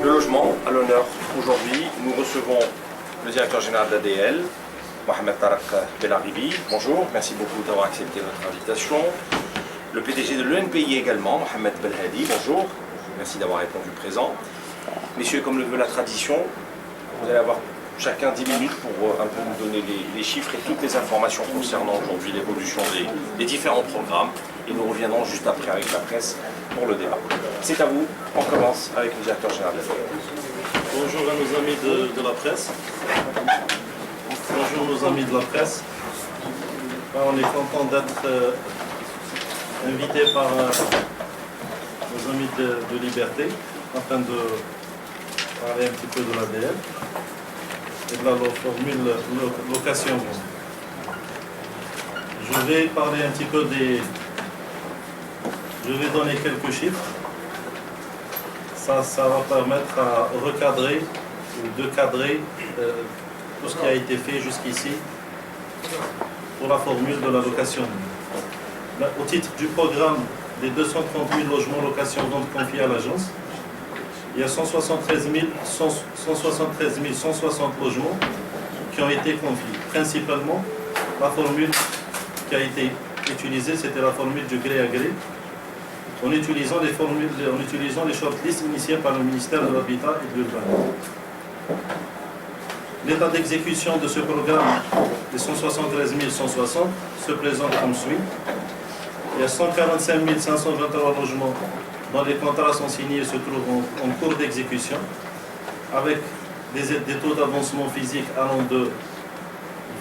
Le logement, à l'honneur aujourd'hui, nous recevons le directeur général d'ADL, Mohamed Tarek Belaribi. Bonjour, merci beaucoup d'avoir accepté notre invitation. Le PDG de l'ENPI également, Mohamed Belhadi. Bonjour, merci d'avoir répondu présent. Messieurs, comme le veut la tradition, vous allez avoir chacun 10 minutes pour un peu nous donner les chiffres et toutes les informations concernant aujourd'hui l'évolution des différents programmes. Et nous reviendrons juste après avec la presse pour le débat. C'est à vous, on commence avec le directeur général de l'ADL. Bonjour à nos amis de la presse. Bonjour nos amis de la presse. On est content d'être invités par nos amis de Liberté afin de parler un petit peu de l'ADL et de la formule location. Je vais parler un petit peu Je vais donner quelques chiffres. Ça va permettre à recadrer ou de cadrer tout ce qui a été fait jusqu'ici pour la formule de la location. Au titre du programme des 230 000 logements location-vente confiés à l'agence, il y a 173 160 logements qui ont été confiés. Principalement, la formule qui a été utilisée, c'était la formule du gré à gré, en utilisant les shortlists initiés par le ministère de l'Habitat et de l'Urbanisme. L'état d'exécution de ce programme des 173 160 se présente comme suit. Il y a 145 523 logements dont les contrats sont signés et se trouvent en cours d'exécution, avec des taux d'avancement physique allant de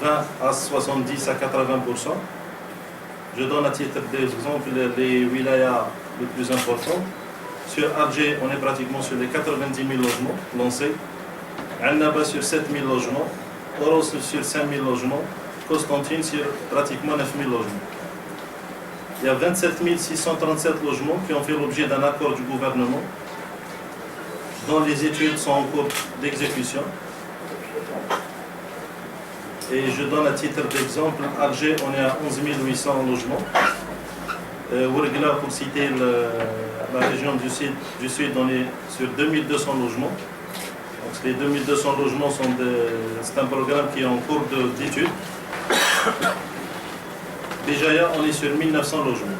20 à 70 à 80%. Je donne à titre d'exemple les wilayas les plus importants. Sur Alger, on est pratiquement sur les 90 000 logements lancés. Annaba sur 7 000 logements. Oros sur 5 000 logements. Constantine sur pratiquement 9 000 logements. Il y a 27 637 logements qui ont fait l'objet d'un accord du gouvernement, dont les études sont en cours d'exécution. Et je donne à titre d'exemple, Alger, on est à 11 800 logements. Ouargla, pour citer la région du sud, on est sur 2200 logements. Donc les 2200 logements, c'est un programme qui est en cours d'étude. Béjaïa, on est sur 1900 logements.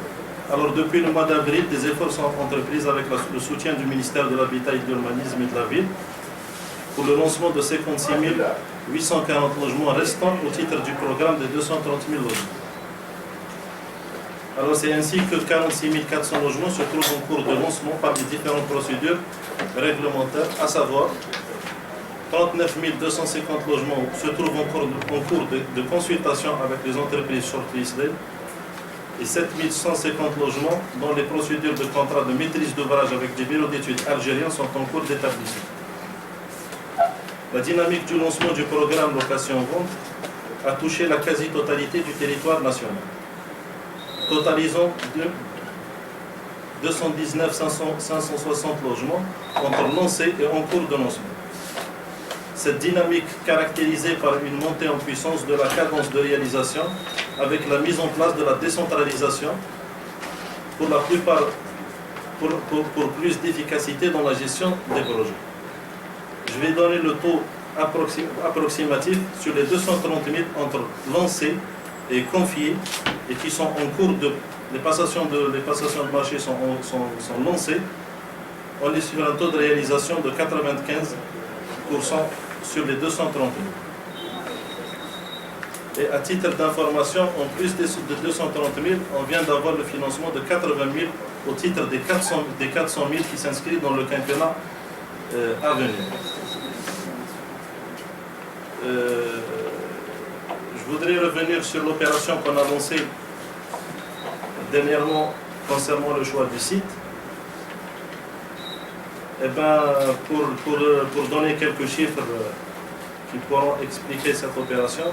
Alors depuis le mois d'avril, des efforts sont entrepris avec le soutien du ministère de l'Habitat et de l'Urbanisme et de la ville pour le lancement de 56 840 logements restants au titre du programme de 230 000 logements. Alors c'est ainsi que 46 400 logements se trouvent en cours de lancement par les différentes procédures réglementaires, à savoir 39 250 logements se trouvent en cours de consultation avec les entreprises shortlistées et 7 150 logements dont les procédures de contrat de maîtrise d'ouvrage avec des bureaux d'études algériens sont en cours d'établissement. La dynamique du lancement du programme location-vente a touché la quasi-totalité du territoire national, totalisant 219 560 logements entre lancés et en cours de lancement. Cette dynamique caractérisée par une montée en puissance de la cadence de réalisation avec la mise en place de la décentralisation pour la plupart, pour plus d'efficacité dans la gestion des projets. Je vais donner le taux approximatif sur les 230 000 entre lancés et confiés et qui sont en cours de... Les passations de marché sont lancées. On est sur un taux de réalisation de 95% sur les 230 000. Et à titre d'information, en plus de 230 000, on vient d'avoir le financement de 80 000 au titre des 400 000 qui s'inscrivent dans le quinquennat à venir. Je voudrais revenir sur l'opération qu'on a lancée dernièrement concernant le choix du site. Eh bien, pour donner quelques chiffres qui pourront expliquer cette opération,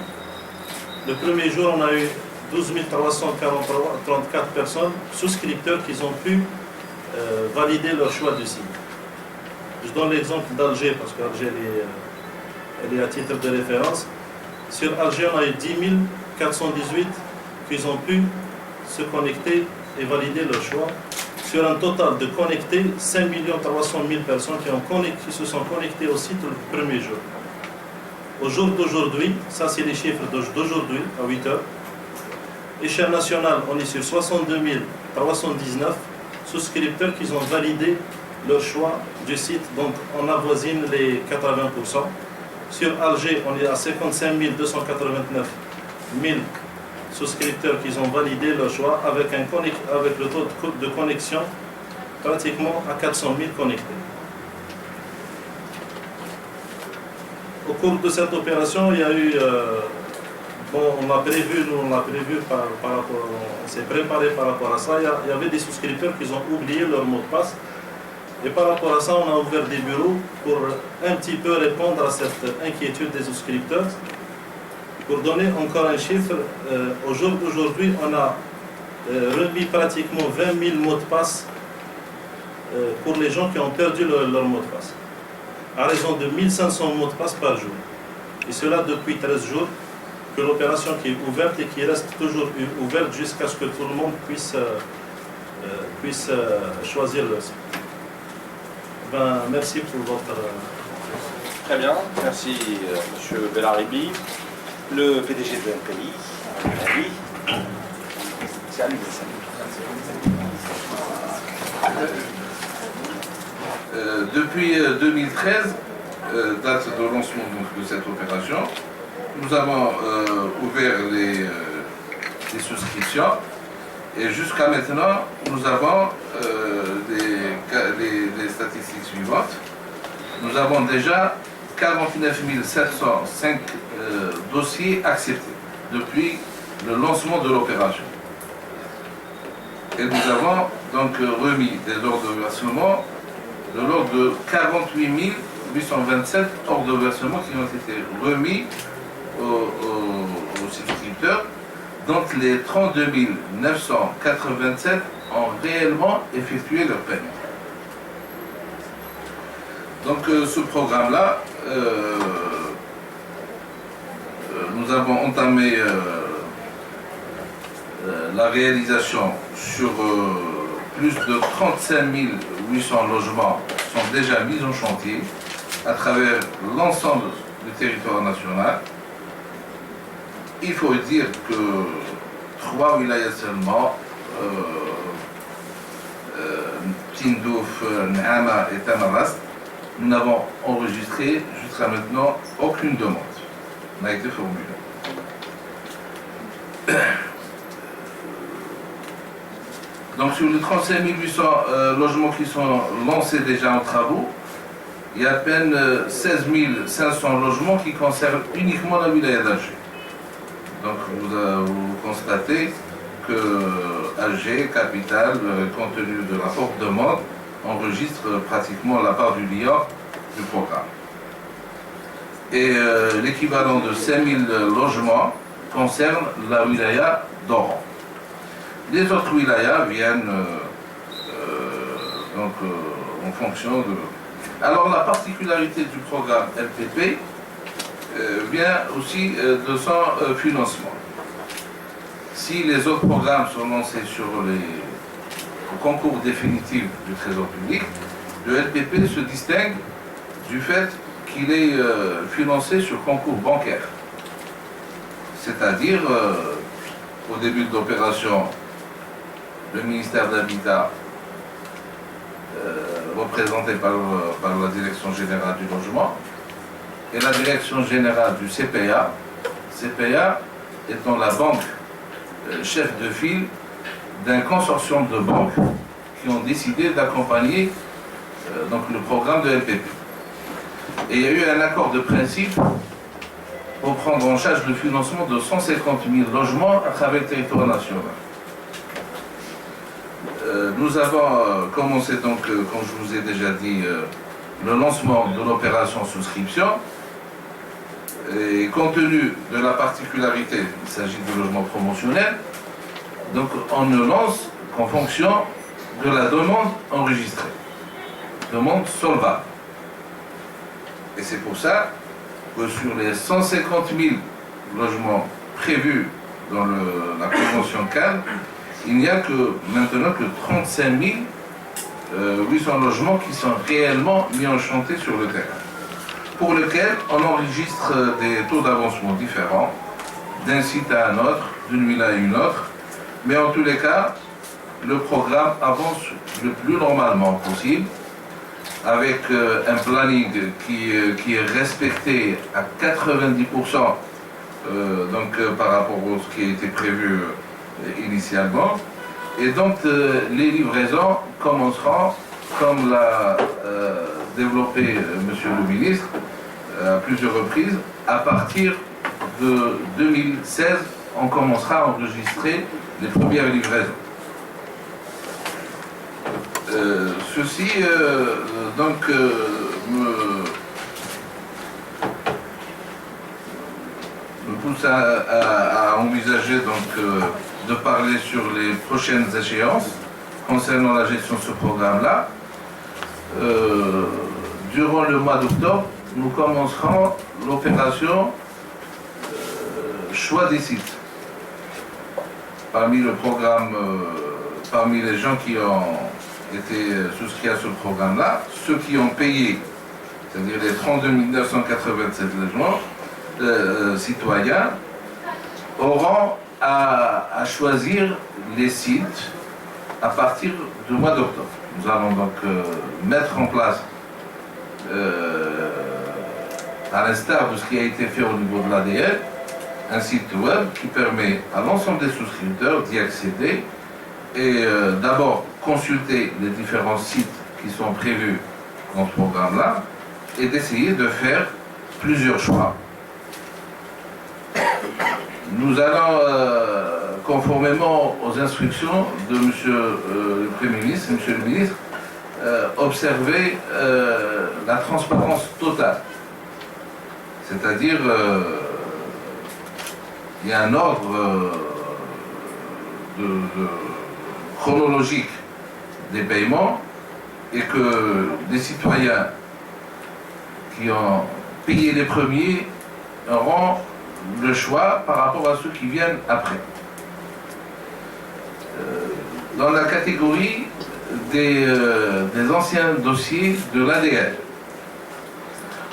le premier jour, on a eu 12 334 personnes, souscripteurs, qui ont pu valider leur choix du site. Je donne l'exemple d'Alger, parce qu'Alger elle est à titre de référence. Sur Alger, on a eu 10 418 qui ont pu se connecter et valider leur choix sur un total de connectés, 5 300 000 personnes qui se sont connectées au site le premier jour. Au jour d'aujourd'hui, ça c'est les chiffres d'aujourd'hui, à 8 heures, échelle nationale, on est sur 62 319 souscripteurs qui ont validé leur choix du site, donc on avoisine les 80%. Sur Alger, on est à 55 289 000 souscripteurs qui ont validé leur choix avec le taux de connexion pratiquement à 400 000 connectés. Au cours de cette opération, il y a eu, on l'a prévu par rapport, on s'est préparé par rapport à ça, il y avait des souscripteurs qui ont oublié leur mot de passe. Et par rapport à ça, on a ouvert des bureaux pour un petit peu répondre à cette inquiétude des souscripteurs. Pour donner encore un chiffre, au jour d'aujourd'hui, on a remis pratiquement 20 000 mots de passe pour les gens qui ont perdu leur mot de passe, à raison de 1500 mots de passe par jour. Et cela depuis 13 jours, que l'opération qui est ouverte et qui reste toujours ouverte jusqu'à ce que tout le monde puisse choisir le site. Merci pour votre... Très bien, merci M. Belaribi. Le PDG de l'NPI, salut. Depuis 2013, date de lancement de cette opération, nous avons ouvert les souscriptions et jusqu'à maintenant, nous avons les statistiques suivantes. Nous avons déjà 49 705 dossiers acceptés depuis le lancement de l'opération. Et nous avons donc remis des ordres de versement de l'ordre de 48 827 ordres de versement qui ont été remis aux souscripteurs, dont les 32 987 ont réellement effectué leur paiement. Donc ce programme-là, nous avons entamé la réalisation sur plus de 35 800 logements qui sont déjà mis en chantier à travers l'ensemble du territoire national. Il faut dire que 3 wilayas seulement, Tindouf, N'Ama et Tamarast, nous n'avons enregistré jusqu'à maintenant aucune demande n'a été formulée. Donc sur les 35 800 logements qui sont lancés déjà en travaux, il y a à peine 16 500 logements qui concernent uniquement la wilaya d'Alger. Donc vous constatez que Alger, capitale, compte tenu de la forte demande, enregistre pratiquement la part du liant du programme. Et l'équivalent de 5000 logements concerne la wilaya d'Oran. Les autres wilayas viennent en fonction de... Alors la particularité du programme LPP vient aussi de son financement. Si les autres programmes sont lancés sur le concours définitif du Trésor public, le LPP se distingue du fait qu'il est financé sur concours bancaire. C'est-à-dire, au début de l'opération, le ministère de l'Habitat, représenté par la Direction générale du logement, et la Direction générale du CPA, CPA étant la banque chef de file d'un consortium de banques qui ont décidé d'accompagner le programme de LPP. Et il y a eu un accord de principe pour prendre en charge le financement de 150 000 logements à travers le territoire national. Nous avons commencé donc, comme je vous ai déjà dit, le lancement de l'opération souscription. Et compte tenu de la particularité, il s'agit de logements promotionnels, donc on ne lance qu'en fonction de la demande enregistrée, demande solvable. Et c'est pour ça que sur les 150 000 logements prévus dans la convention cadre, il n'y a que maintenant que 35 000 800 logements qui sont réellement mis en chantier sur le terrain, pour lesquels on enregistre des taux d'avancement différents, d'un site à un autre, d'une ville à une autre, mais en tous les cas, le programme avance le plus normalement possible, avec un planning qui est respecté à 90% par rapport à ce qui a été prévu initialement. Et donc les livraisons commenceront, comme l'a développé Monsieur le ministre à plusieurs reprises, à partir de 2016, on commencera à enregistrer les premières livraisons. Ceci me pousse à envisager de parler sur les prochaines échéances concernant la gestion de ce programme-là. Durant le mois d'octobre, nous commencerons l'opération choix des sites. Parmi le programme, parmi les gens qui ont été souscrits à ce programme-là, ceux qui ont payé, c'est-à-dire les 32 987 logements citoyens, auront à choisir les sites à partir du mois d'octobre. Nous allons donc mettre en place, à l'instar de ce qui a été fait au niveau de l'ADL, un site web qui permet à l'ensemble des souscripteurs d'y accéder et d'abord consulter les différents sites qui sont prévus dans ce programme-là et d'essayer de faire plusieurs choix. Nous allons, conformément aux instructions de Monsieur le Premier ministre, Monsieur le ministre, observer la transparence totale. C'est-à-dire, il y a un ordre chronologique des paiements et que les citoyens qui ont payé les premiers auront le choix par rapport à ceux qui viennent après. Dans la catégorie des anciens dossiers de l'ADL,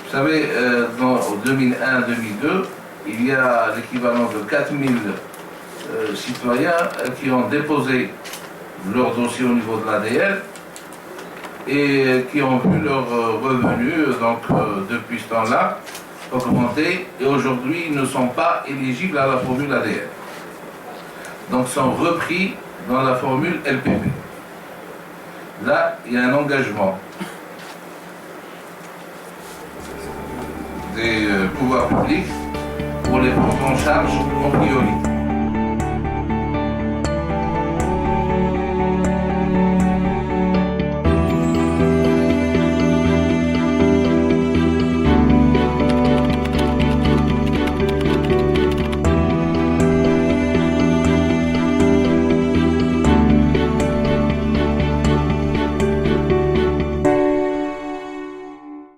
vous savez, en 2001-2002, il y a l'équivalent de 4000 citoyens qui ont déposé leur dossier au niveau de l'ADL et qui ont vu leurs revenus depuis ce temps-là augmenter et aujourd'hui ils ne sont pas éligibles à la formule ADL. Donc sont repris dans la formule LPP. Là, il y a un engagement des pouvoirs publics pour les prendre en charge en priorité.